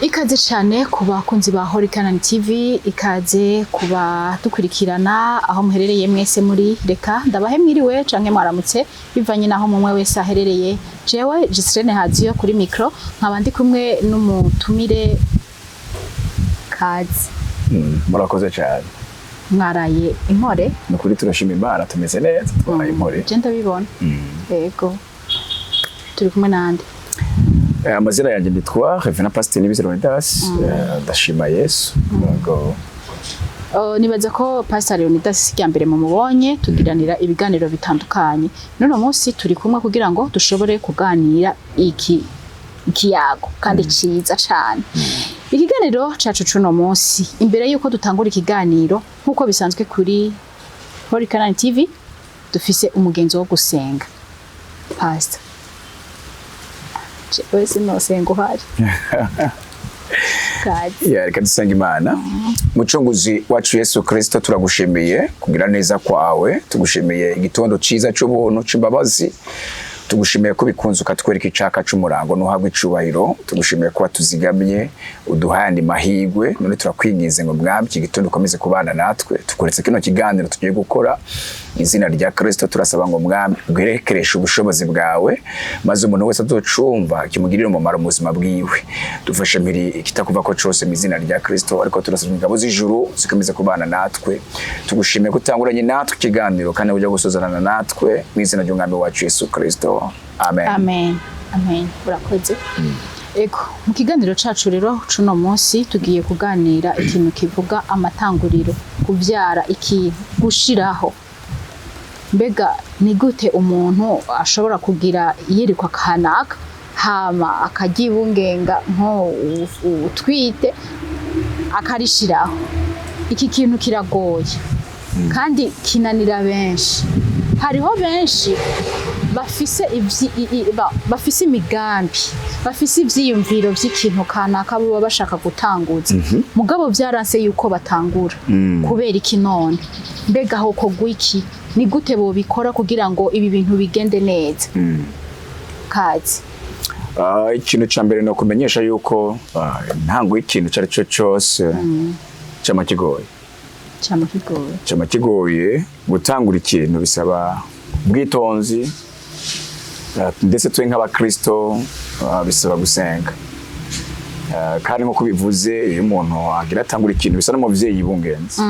Ikaze cyane ku bakunzi ba Ikintu TV, ikaze kuba dukurikirana aho muherereye mwese muri reka ndabahe mwiriwe canke mwaramutse bivanye naho mumwe wese aherereye. Jewe Gisirene Haziyo kuri micro nkabandi kumwe n'umutumire kazi. Murakoze cyane. Mwaraye impore? Nukuri turashima Imana tumeze neza twaraye impore. Je ndabibona. Yego. Turi kumwe nande? Amazina yanjye nitwa Reverend Pastor Biroroshe, ndashima Yesu. Nibaza ko Pastor Leonidas cyambere mu mubonye tugiranira ibiganiro bitandukanye. None munsi turi kumwe kugira ngo dushobore kuganira ikiyago kandi ciza cyane. Ikiganiro cacu cuno munsi imbere yuko dutangura ikiganiro nkuko bisanzwe kuri Ikintu TV dufise umugenzo wo gusenga. Pastor wese no sengo hari. Reka dusenge Imana. Mucunguzi wacu Yesu Kristo turagushimiye kugira neza kwawe, tugushimiye igitondo ciza cy'ubuntu c'imbabazi, tugushimiye ko bikunze ukatwereka icaka c'umurango nuhabwa icubahiro, tugushimiye ko tuzigamye uduhandi mahigwe, none turakwingize ngo mwami iki gitondo ukomeze kubana natwe, tukuretse kino kiganiro tugiye gukora izina rya Kristo turasaba ngo mwami ugerekereshe ubushobozi bwawe, maze umuntu wese azocumva kimugirira umumaro mu buzima bwiwe. Dufashe mpiri ikitakuva ko cose mu izina rya Kristo, ariko turasaba ingabo z'ijuru zikomeze kubana natwe, tugushimiye gutanguranye natwe ikiganiro kandi ujya gusozerana natwe mu izina ry'umwami wacu Yesu Kristo. Amen. Amen. Amen. Urakoze. Ego, mu kiganiro cacu rero cuno munsi tugiye kuganira ikintu kivuga amatanguriro, kuvyara ikintu, gushiraho. Mbega ni gute umuntu ashobora kugira iyerekwa kanaka hama akagibungenga nko utwite akarishiraho? Iki kintu kiragoye kandi kinanira benshi. Hariho benshi bafise imigambi, bafise ivyiyumviro vy'ikintu kanaka baba bashaka gutanguza, mugabo vyaranse yuko batangura kubera iki none. Mbega ho kogwa iki? Ni gute bo bikora kugira ngo ibi bintu bigende neza? Kazi. Ikintu ca mbere no kumenyesha yuko ntango ikintu cari cyo cyose cyama kigoye. Cyama kigoye gutangura ikintu bisaba bwitonzi, ndetse twe nk'abakristo bisaba gusenga. Kandi nko kubivuze iyo umuntu agira atangura ikintu bisa n'umuvyeyi yibungenze.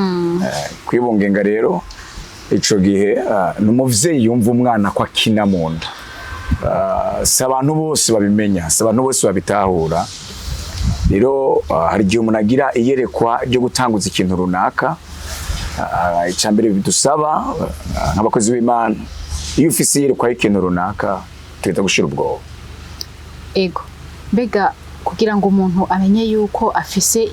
Kwibungenga rero ico gihe n'umuvyeyi yumva umwana ko akina mu nda. Si abantu bose babimenya, si abantu bose babitahura. Rero hari igihe umuntu agira iyerekwa ryo gutanguza ikintu runaka. Icambere bidusaba nk'abakozi b'Imana, iyo ufise iyerekwa y'ikintu runaka tuza gushira ubwoba. Ego, mbega kugira ngo umuntu amenye yuko afise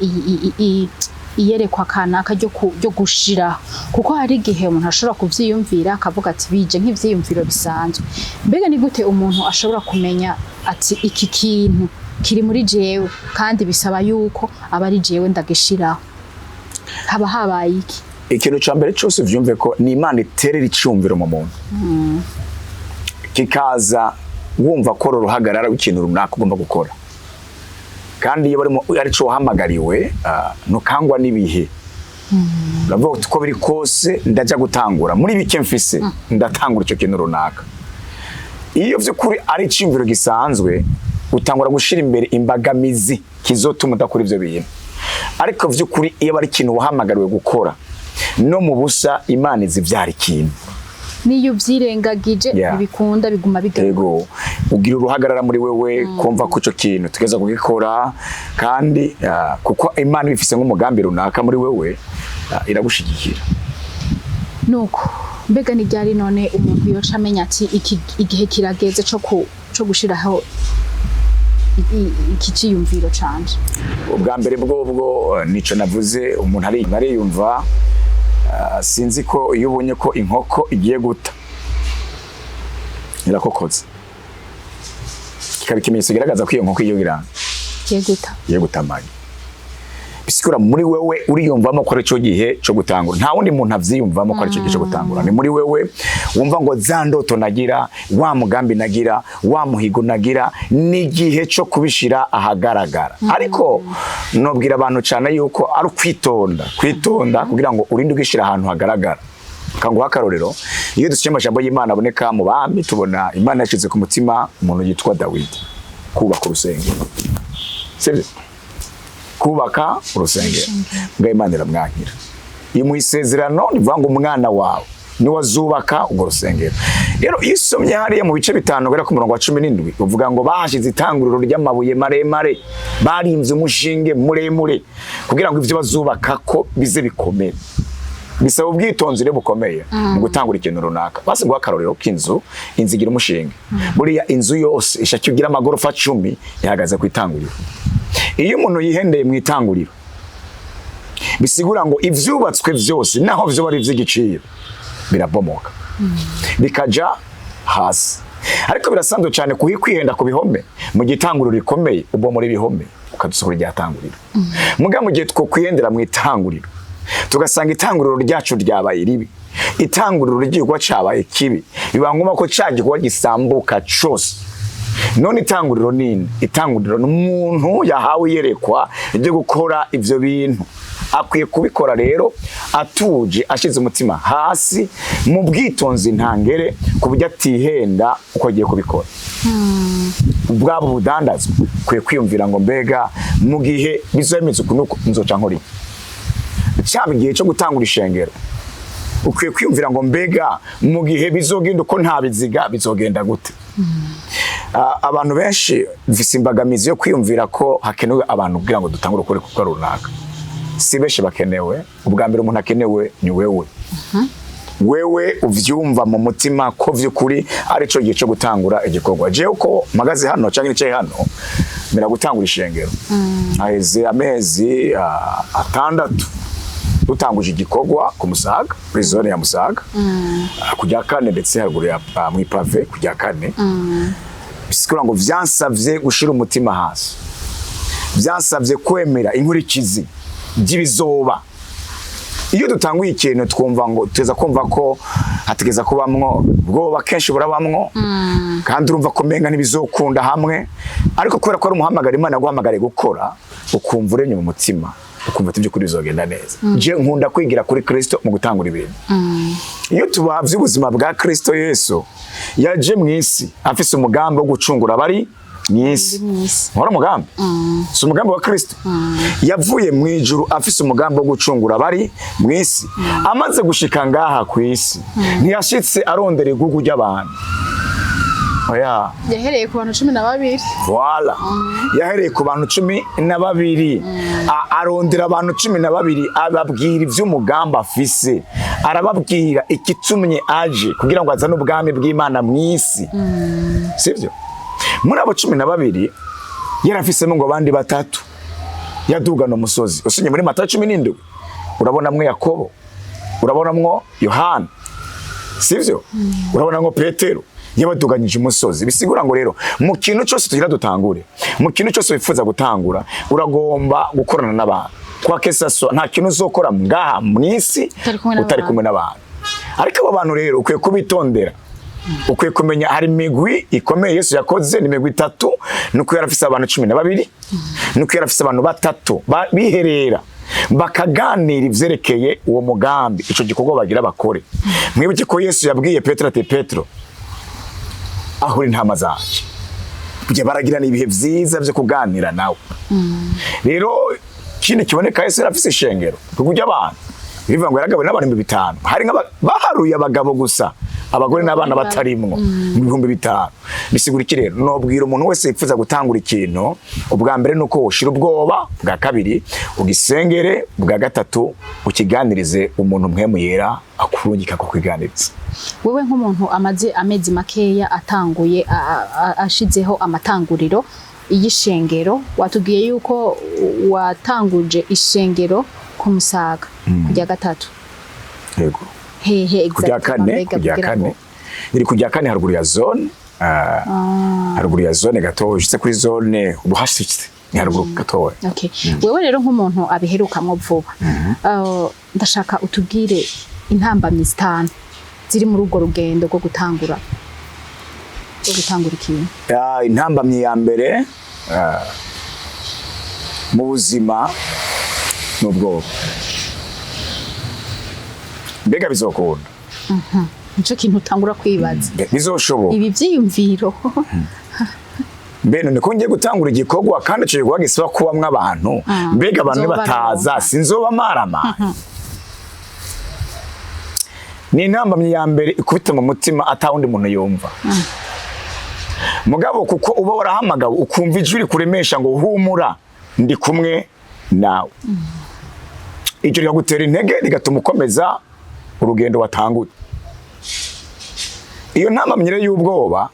iyerekwa kanaka ryo gushira, kuko hari igihe umuntu ashobora kuvyiyumvira akavuga ati bije nk'ivyiyumviro bisanzwe. Mbega ni gute umuntu ashobora kumenya ati iki kintu kiri muri jewe kandi bisaba yuko aba ari jewe ndagishiraho? Haba habaye iki? Ikintu ca mbere cyose vyumve ko ni Imana iterera icumviro mu muntu. Kikaza wumva ko ruhagarara w'ikintu runaka ugomba gukora. Kandi iyo barimo ari cyo wahamagariwe ntukangwa n'ibihe. Uravuga ko biri kose ndaja gutangura muri bike mfise ndatangura icyo kintu runaka. Iyo vy'ukuri ari icumviro gisanzwe utangura gushira imbere imbagamizi kizotuma udakora ivyo bintu. Ariko vy'ukuri iyo bari ikintu wahamagariwe gukora no mu busa Imana izivyara ikintu. Niyo vyirengagije ibikunda biguma bigaruka. Ugira uruhagarara muri wewe kumva ko ico kintu tugeza kugikora, kandi kuko Imana bifise nk'umugambi runaka muri wewe iragushigikira. Nuko mbega ni ryari none umuntu yoca amenya ati igihe kirageze co gushiraho ikiciyumviro canje? Ubwa mbere bwo nico navuze, umuntu ariyumva. Sinzi ko iyo ubonye ko inkoko igiye guta irakokoza, kikaba ikimenyetso kigaragaza ko iyo nkoko igiye guta amagi. bisigura muri wewe uriyumvamo ko ari cyo gihe cyo gutangura. Nta wundi muntu avyiyumvamo ko ari cyo gihe cyo gutangura. Ni muri wewe wumva ngo za ndoto nagira, wa mugambi nagira, wa muhigo nagira, ni gihe cyo kubishira ahagaragara. Ariko nobwira abantu cyane yuko ari kwitonda kugira ngo urinde ugishira ahantu hagaragara. Kanguha akarorero, iyo dushyira amajambo y'Imana aboneka mu bami, tubona Imana yashize ku mutima umuntu yitwa Dawidi kubaka urusengero. Sibyo? Kubaka urusengero. Ngo Imana iramwakira. Imuha isezerano nivuga ngo umwana wawe ni wazubaka urwo rusengero. Rero isomye hariya mu bice 5 gara ku murongo wa 17 uvuga ngo bahashize itanguriro ry'amabuye maremare, barimvye umushinge muremure kugira ngo ivyo bazubaka ko bize bikomeye. Bisaba ubwitonzi rero bukomeye mu gutangura ikintu runaka. Basi ngo akarorero k'inzu, inzigira umushinge. Buriya inzu yose ishaki ugira amagorofa 10 yahagaze ku itanguriro. Iyo umuntu yihendeye mu itanguriro, bisigura ngo ivyubatswe vyose naho vyo bari vy'igiciro birabomoka, bikaja hasi. Ariko birasanzwe cyane kwihenda ku bihome mu gitanguriro rikomeye, ubomora ibihome ukadusohora iryatanguriro. Muga mu gihe two kwihendera mu itanguriro, tugasanga itanguriro ryacu ryabaye ribi, itanguriro ryigwa cabaye kibi, biba ngoma ko cagirwa gisambuka cyose. None itanguriro nini? Itanguriro n'umuntu yahawe yerekwa ryo gukora ivyo bintu. Akwiye kubikora rero atuje, ashize umutima hasi mu bwitonzi ntangere ku buryo atihenda uko agiye kubikora. Ubwabo budandazwa kwiye kwiyumvira ngo mbega mu gihe bizemeze kunuko nzoca nkori. Cyaba igihe cyo gutangura ishengero, ukwiye kwiyumvira ngo mbega mu gihe bizogenda uko nta biziga bizogenda gute. Abantu benshi bifise imbagamizi yo kwiyumvira ko hakenewe abantu kugira ngo dutangure ukore kuko runaka. Si benshi bakenewe. Ubwa mbere umuntu akenewe ni wewe. Wewe uvyumva mu mutima ko vy'ukuri ari cyo gihe cyo gutangura igikorwa. Je uko magaze hano cyangwa nicaye hano mera gutangura ishengero. Aheze amezi 6 dutanguje igikorwa ku Musaga, kuri zone ya Musaga. Kujya kane ndetse haruguru ya mwipave kujya kane. Bisikura ngo vyansavye gushira umutima hasi. Vyansavye kwemera inkurikizi by'ibizoba. Iyo dutanguye ikintu twumva ngo teza kumva ko hategeza kubamwo ubwoba kenshi burabamwo, kandi urumva ko menga ntibizokunda hamwe. Ariko kubera ko ari umuhamagara Imana guhamagare gukora, ukumva urenye mu mutima, ukumva tibyo kuri bizogenda neza. Je nkunda kwigira kuri Kristo mu gutangura ibintu. Iyo tubavye ubuzima bwa Kristo Yesu, yaje mwisi afise umugambi wo gucungura bari mwisi. Wari umugambi? Si umugambi wa Kristo. Yavuye mu ijuru afise umugambi wo gucungura bari mwisi. Amaze gushika ngaha ku isi, ntiyashitse arondera igugu ry'abantu. Oya. Yahereye ku bantu 12. Voilà. Yahereye ku bantu 12. Arondera abantu 12 ababwira ivy'umugambi afise. Arababwira ikitumye aje kugira ngo azane ubwami bw'Imana mwisi. Sivyo? Muri abo 12 yarafisemo ngo abandi 3 yadugana umusozi. Usinye muri Matayo 17 urabona mwe Yakobo, urabona mwo Yohana. Sivyo? Urabona ngo Petero yabaduganyije umusozi. Bisigura ngo rero mu kintu cyose tugira dutangure, mu kintu cyose wifuza gutangura, uragomba gukorana n'abantu. Kwa kesaso nta kintu uzokora ngaha mwisi utari kumwe n'abantu. Ariko abo bantu rero ukwiye kubitondera. Ukwiye kumenya hari imigwi ikomeye Yesu yakoze, ni imigwi 3. Nuko yarafise abantu 12, nuko yarafise abantu 3 biherera bakaganira ivyerekeye uwo mugambi, ico gikorwa bagira bakore. Mwibuke ko Yesu yabwiye Petero ati Petero, aho uri ntama zanje. Bye baragira ibihe vyiza byo kuganira nawe. Rero kindi kiboneka Yesu yarafise ishengero kujya abantu. Bivuga ngo yaragabwe n'abantu 500. Hari baharuye abagabo gusa, abagore n'abana batarimwo mu 500. Bisigura iki rero? Nobwira umuntu wese yifuza gutangura ikintu, ubwa mbere nuko ushira ubwoba, bwa kabiri ugisengere, bwa gatatu ukiganirize umuntu mpemu yera akurungika ko kwiganiriza. Wewe nk'umuntu amaze amezi makeya atanguye ashizeho amatanguriro y'ishengero, watubwiye yuko watanguje ishengero ku Musaga kujya 3. Yego. Hehe kujya kane iri kujya kane haruguru ya zone, haruguru ya zone gato ushitse kuri zone ubuhashitse ni haruguru gatoya. Okay. Wewe rero nk'umuntu abiherukamwo vuba ndashaka utubwire intambamyi zitanu ziri muri urwo rugendo rwo gutangura ikintu. Intambamyi ya mbere mu buzima n'ubwoba. Mbega bizokunda? Nico kintu utangura kwibaza. Bizoshoboka. Ibi vyiyumviro. Bene niko ngiye gutangura igikorwa kandi cyo gwa gisaba kubamwe abantu. Mbega abantu bataza sinzoba marama. Ni intambamyi ya mbere ikubita mu mutima atawundi muntu yumva. Mugabo kuko uba warahamagawe ukumva ijwi kuremesha ngo humura ndi kumwe nawe. Icyo ryagutera intege rigatuma ukomeza urugendo watanguye. Iyo ntambamyi y'ubwoba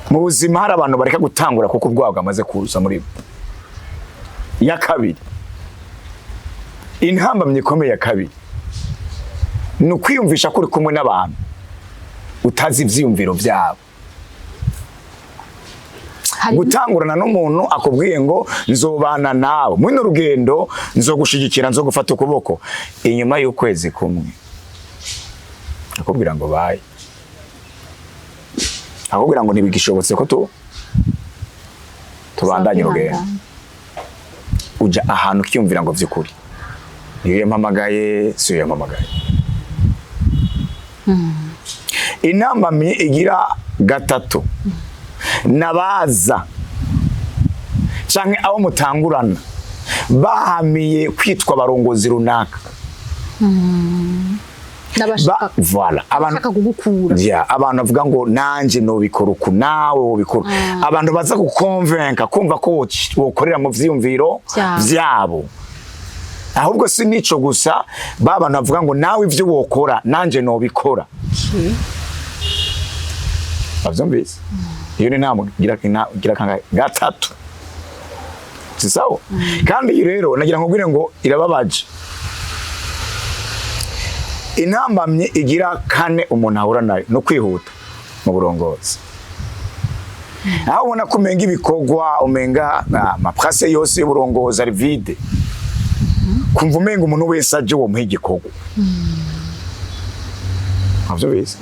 mu buzima hari abantu bareka gutangura kuko ubwoba bwamaze kuza muri bo. Ya kabiri, intambamyi ikomeye ya kabiri ni ukwiyumvisha ko uri kumwe n'abantu utazi ivyiyumviro byabo. Gutangurana n'umuntu akubwiye ngo nzobana nawe muri no rugendo, nzogushigikira, nzogufata ukuboko, inyuma y'ukwezi kumwe akubwira ngo baye, akubwira ngo ntibigishobotse ko tubandanye urugendo. Uja ahantu ukiyumvira ngo vy'ukuri niyo yampamagaye, siyo yampamagaye. Intambamyi igira gatatu, nabaza canke abo mutangurana bahamiye kwitwa barongozi runaka. Voilà, abantu kugukura. Abantu bavuga ngo nanje no bikora uku nawe wo bikora. Abantu baza kukonvenka kumva ko wokorera mu vyiyumviro vyabo. Ahubwo si nico gusa baba navuga ngo nawe ivyo wokora nanje no bikora. Avyumvise? Iyo ni ntamwe gira kanga gatatu. Si sawa? Kandi rero nagira nkubwire ngo irababaje. Intambamyi igira kane umuntu ahura nayo no kwihuta mu burongozi. Aho ubona kumenga ibikorwa umenga amaprase yose y'uburongozi ari vide. Kumva umenga umuntu wese aje wo muha igikorwa. Avyumvise?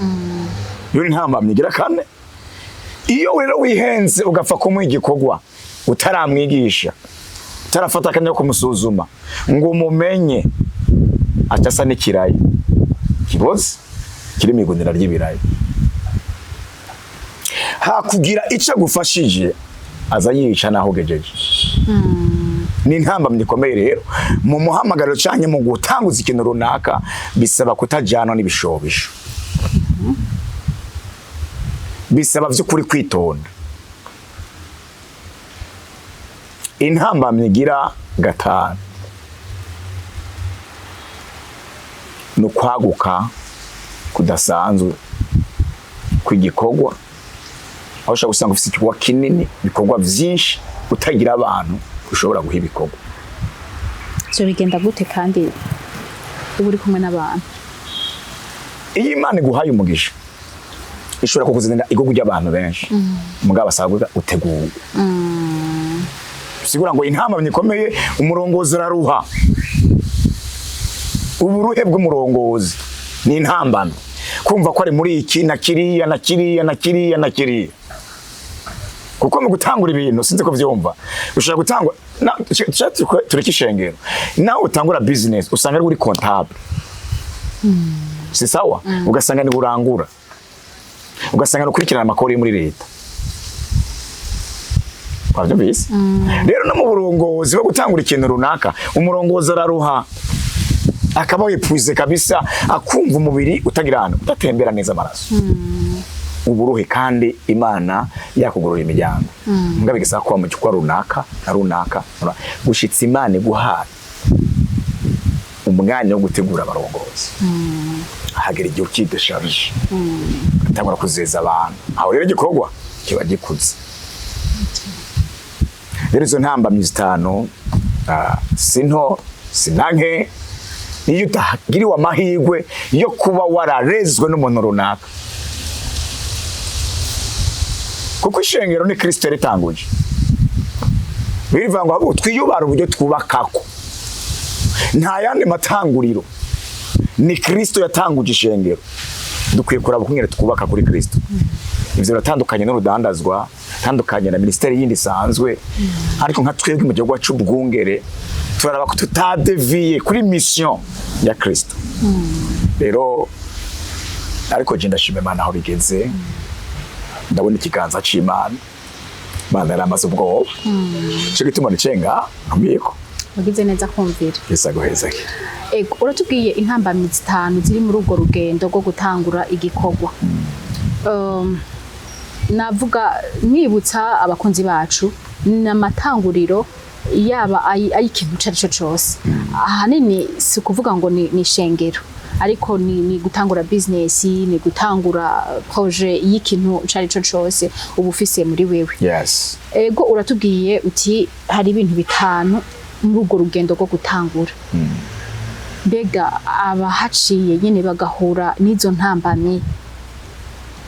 Iyo ni intambamyi igira kane. Iyo rero wihenze ugapfa kumuha igikorwa utaramwigisha, utarafata akanya ko kumusuzuma ngo umumenye, acasa n'ikirayi kiboze kiri migunira ry'ibirayi. Hakugira ico gufashije aza yica naho gejeje. Ni intambamyi ikomeye rero mu muhamagaro cyanye mu gutanguza ikintu runaka bisaba kutajana n'ibishobisho. Bisaba vy'ukuri kwitonda. Intambamyi igira gatanu no kwaguka kudasanzwe kw'igikorwa. Aho ushaka gusanga ufite igikorwa kinini, bikorwa vyinshi utagira abantu ushobora guha ibikorwa. So bigenda gute kandi uba uri kumwe n'abantu? Iyo Imana iguhaye umugisha ishobora kukuzanira igihugu ry'abantu benshi. Mugabo asabwa utegura. Sigura ngo intambamyi ikomeye umurongozi araruha. Uburuhe bw'umurongozi ni intambamyi. Kumva ko ari muri iki na kiriya na kiriya na kiriya na kiriya. Kuko mu gutangura ibintu sinzi ko vyumva. Ushaka gutangura tureke ishengero. Nawe utangura business usanga uri comptable. Si sawa? Ugasanga ni burangura. Ugasanga no kurikirana amakori muri leta. Wavyumvise? Rero no mu burongozi bwo gutangura ikintu runaka, umurongozi araruha. Akaba yipuze kabisa akumva umubiri utagirana utatembera neza amaraso. Uburuhe kandi Imana yakugurura imiryango. Ngabe gisaba ko mu gikwa runaka na runaka gushitsa Imana guhaye umwanya wo gutegura abarongozi. Hagera igihe ukidesharije. Atangura kuzeza abantu. Aho rero igikorwa kiba gikuze. Rero izo ntambamyi zitanu sinto sinanke iyo utagiriwe amahirwe yo kuba wararezwe n'umuntu runaka. Kuko ishengero ni Kristo ritanguje. birivuga ngo abo twiyubara uburyo twubakako nta yandi matanguriro ni Kristo yatanguje ishengero dukwiye kuraba kungere twubaka kuri Kristo ivyo biratandukanye n'urudandazwa tandukanye na ministeri yindi sanzwe ariko nka twebwe mu gihugu cyacu bwungere turaraba ko tutadeviye kuri mission ya Kristo rero ariko je ndashime Imana aho bigeze ndabona ikiganza c'Imana Imana yaramaze ubwoba cyo gituma nicenga ntumiyeko wagize neza kumvira Yesu aguheza ego uratubwiye intambamyi zitanu ziri muri urwo rugendo rwo gutangura igikorwa navuga nibutsa abakunzi bacu n'amatanguriro yaba ikintu cari cyose ahanini si kuvuga ngo ni shengero ariko ni gutangura business ni gutangura projet y'ikintu cari cyose ubufise muri wewe yes ego uratubwiye uti hari ibintu bitanu muri urwo rugendo rwo gutangura mbega abahaciye nyene bagahura n'izo ntambamyi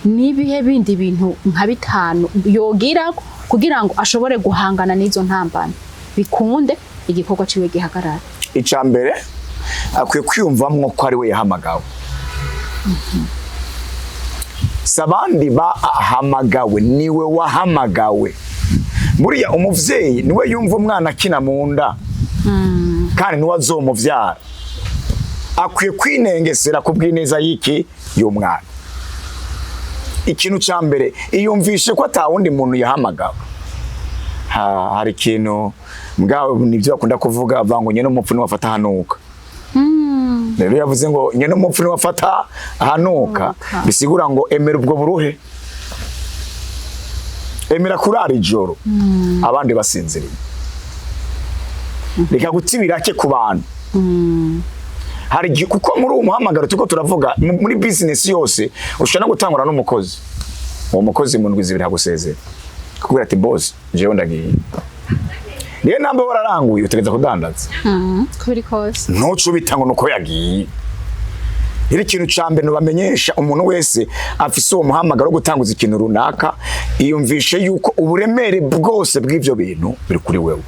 nibihe bindi bintu nka bitanu yogira kugira ngo ashobore guhangana n'izo ntambamyi bikunde igikorwa ciwe gihagarara icambere akwiye kwiyumvamwo ko ari we yahamagawe sabandi bahamagawe niwe wahamagawe buriya umuvyeyi niwe yumva umwana akina mu nda kandi niwe azomuvyara akwiye kwinengesera kubw'ineza y'iki y'umwana ikintu cambere iyumvishe ko atawundi muntu yahamagawe hari ikintu mbwa nivyo bakunda kuvuga vango nyene umupfu ni wafata hanuka rero yavuze ngo nyene umupfu ni wafata hanuka bisigura ngo emera ubwo buruhe emera kurara ijoro abandi basinziriye reka gutibirake ku bantu hari kuko muri uwo muhamagaro tuko turavuga muri business yose ushana gutangura n'umukozi uwo mukozi mu ndwi zibiri hagusezera kubera ati boss jewe ndagiye niye namba wararanguye utegeza kudandaza kuri kose ntuco bitango nuko yagiye iri kintu cambe no bamenyesha umuntu wese afise uwo muhamagaro gutanguza ikintu runaka iyumvishe yuko uburemere bwose bw'ivyo bintu biri kuri wewe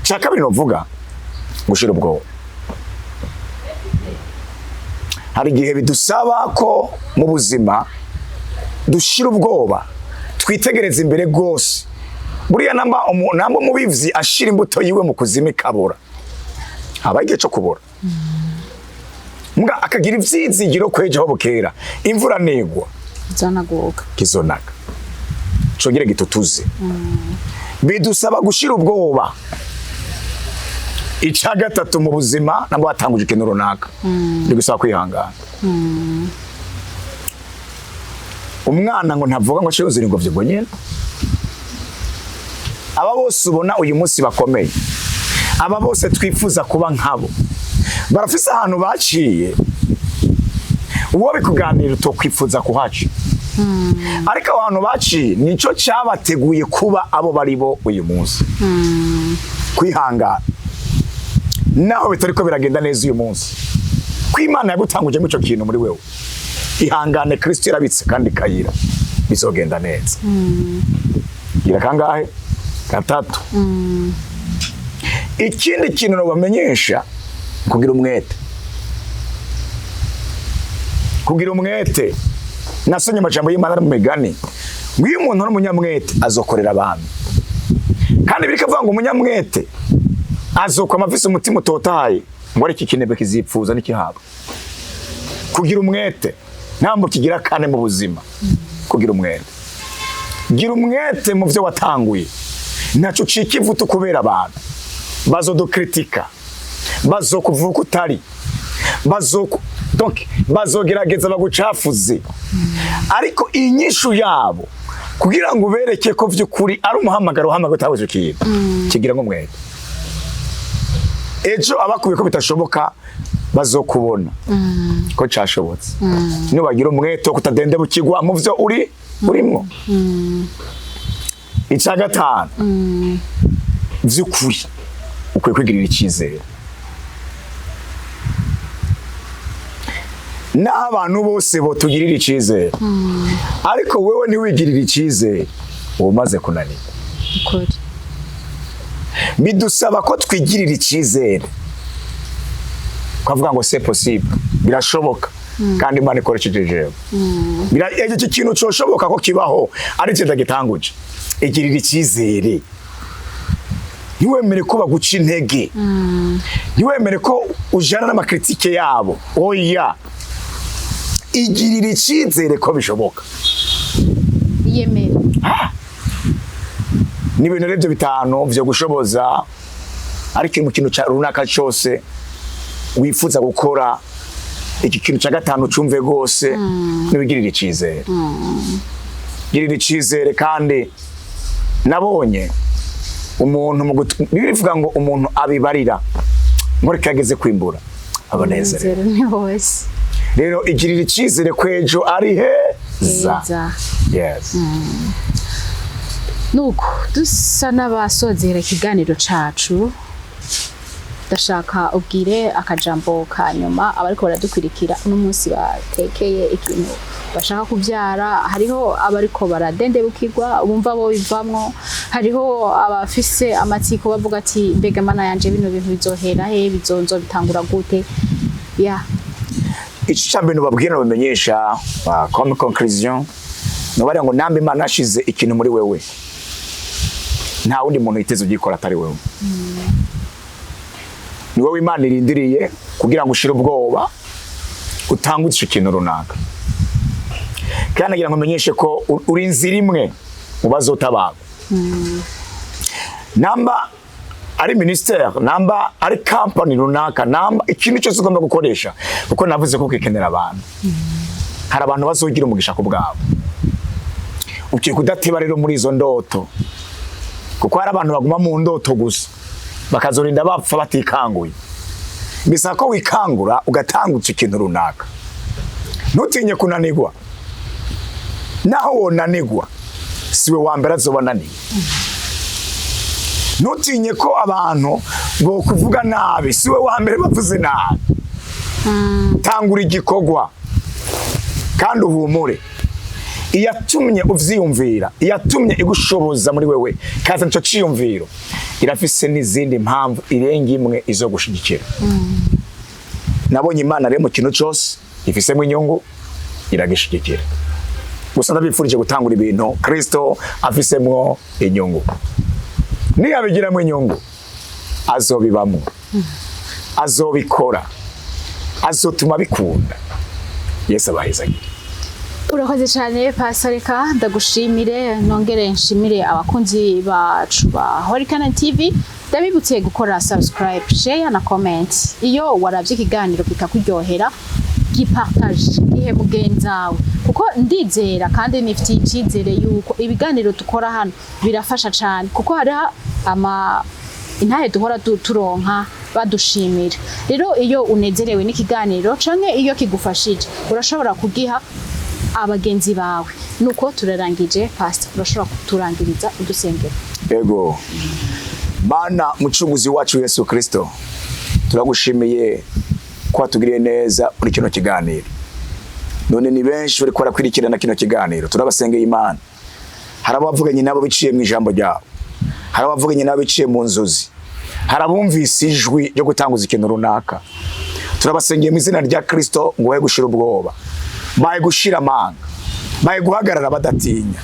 chaka bino vuga gushira ubwo hari gihe bidusaba ko mu buzima dushira ubwoba twitegereza imbere gose buriya namba mubivyi ashira imbuto yiwe mu kuzima kabura abagiye cyo kubura mbwa akagira ivyizigiro kwejeho bukera imvura negwa zanagoga kizonaga congere gitutuze bidusaba gushira ubwoba ica gatatu mu buzima nabo batanguje ikintu runaka bigusaba kwihangana umwana ngo ntavuga ngo cyuzuye ngo vyego nyene aba bose ubona uyu munsi bakomeye aba bose twifuza kuba nkabo barafise ahantu baciye uwo bikuganira utokwifuza kuhaca ariko abantu baciye nico cyabateguye kuba abo bari bo uyu munsi kwihangana naho bitariko biragenda neza uyu munsi kw'Imana yagutanguje mu cyo kintu muri wewe ihangane Kristo yarabitse kandi kayira bizogenda neza gira kangahe gatatu ikindi kintu no bamenyesha kugira umwete nasonye amajambo y'Imana mu migani ngwiye umuntu n'umunyamwete azokorera abantu kandi birikavuga ngo umunyamwete azokoma afise umutima utotaye ngo ari kikinebe kizipfuza n'ikihaba kugira umwete ntambo kigira kane mu buzima kugira umwete gira umwete mu byo watanguye ntaco cikivuta kubera abantu bazodokritika bazokuvuga utari bazogerageza bagucafuze ariko inyishu yabo kugira ngo ubereke ko vy'ukuri ari umuhamagaro utabuze ikintu kigira ngo umwete ejo abakubiye ko bitashoboka bazokubona ko cashobotse nibagira umwete wo kutadende bukigwa mu vyo urimwo ica gatanu vy'ukuri ukwiye kwigirira icyizere naho abantu bose botugirira icyizere ariko wewe ntiwigirira icyizere uba umaze kunanirwa ukuri bidusaba ko twigirira icyizere ukavuga ngo c'est possible birashoboka kandi Imana ikoresheje jewe icyo kintu cyoshoboka ko kibaho ari cyo ndagitanguje igirira icyizere ntiwemere ko baguca intege ntiwemere ko ujana n'amakritike yabo oya igirira icyizere ko bishoboka yemere n'ibintu rero bitanu byo gushoboza ariko mu kintu runaka cyose wifuza gukora iki kintu cya gatanu cyumve rwose n'ibigirira icyizere girira icyizere kandi nabonye umuntu bivuga ngo umuntu abibarira ngo rekageze kwimbura abanezero ni hose rero igirira icyizere kwejo ari heza yes nuko dusa n'abasozera ikiganiro cacu ndashaka ubwire akajambo ka nyuma abariko baradukurikira uno munsi batekeye ikintu bashaka kubyara hariho abariko baradendebukirwa bumva bo bivamwo hariho abafise amatsiko bavuga ati mbega mana yanje bino bintu bizohera he bizonzo bitangura gute ya icambe no babwira no bamenyesha comme conclusion no bari ngo nambe Imana ashize ikintu muri wewe nta wundi muntu yiteze ugikora atari wewe ni wowe Imana irindiriye kugira ngo ushire ubwoba utangutse ikintu runaka kandi agira ngo menyeshe ko uri inzira imwe mu bazotabaga namba ari ministere namba ari company runaka namba ikintu cyose ugomba gukoresha kuko navuze ko kikenera abantu hari abantu bazogira umugisha ku bwabo ukiye kudateba rero muri izo ndoto kuko hari abantu baguma mu ndoto gusa bakazorinda bapfa batikanguye bisa ko wikangura ugatangutse ikintu runaka ntutinye kunanirwa naho wonanirwa siwe wambere azobananiye ntutinye ko abantu bo kuvuga nabi siwe wambere bavuze nabi tangura igikorwa kandi uhumure iyatumye uvyiyumvira iyatumye igushoboza muri wewe kaza nico ciyumviro irafise n'izindi mpamvu irenga imwe izo gushigikira nabonye Imana rero mu kintu cyose ifisemo inyungu iragishigikira gusa ndabifurije gutangura ibintu Kristo afisemo inyungu niyabigiramo inyungu azobibamo azobikora azotuma bikunda Yesu abahizagira urakoze cyane pasareka ndagushimire nongere nshimire abakunzi bacu ba Horikana TV ndabibutse gukora subscribe share na comment iyo waravye ikiganiro bikakuryohera gipartage ihe mugenzawe kuko ndizera kandi nifite icyizere yuko ibiganiro dukora hano birafasha cyane kuko hari intahe duhora turonka badushimira rero iyo unezerewe n'ikiganiro canke iyo kigufashije urashobora kugiha abagenzi bawe nuko turarangije pastor urashobora kuturangiriza udusengero ego Mana mucunguzi wacu Yesu Kristo turagushimiye ko watugiriye neza muri kino kiganiro none ni benshi bari kora kwirikirana kino kiganiro turabasengeye Imana harabavuganye nabo biciye mu ijambo ryawe harabavuganye nabo biciye mu nzozi harabumvise ijwi ryo gutanguza ikintu runaka turabasengeye mu izina rya Kristo ngo we gushira ubwoba baye gushira amanga baye guhagarara badatinya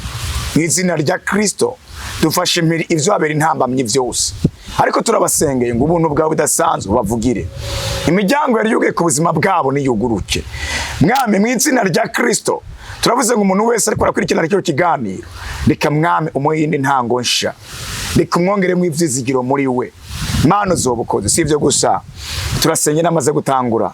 mu izina rya Kristo dufashe ivyo abera intambamye vyose ariko turabasengeye ngo ubuntu bwawe budasanzwe bavugire imiryango yari yugiye ku buzima bwabo niyuguruke mwami mu izina rya Kristo turavuze ngo umuntu wese ariko arakurikirana cyo kiganiro reka mwami umuyindi ntango nsha reka umwongeremo ivyizigiro muri we Mana zobukoze sivyo gusa turasenye namaze gutangura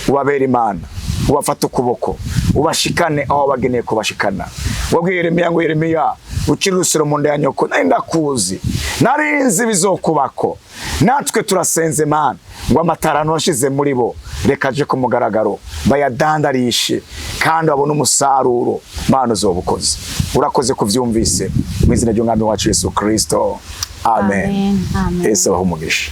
ubabera Imana ubafata ukuboko ubashikane aho bageneye kubashikana wabwiye Yeremiya ngo Yeremiya ukiri urusero mu nda ya nyoko nari ndakuzi narinzi bizokubako natwe turasenze Mana ngo amatarano washize muri bo reka aje ku mugaragaro bayadandarishe kandi babone umusaruro Mana zobukoze urakoze kuvyumvise mu izina ry'umwami wacu Yesu Kristo amen Yesu ahumugisha.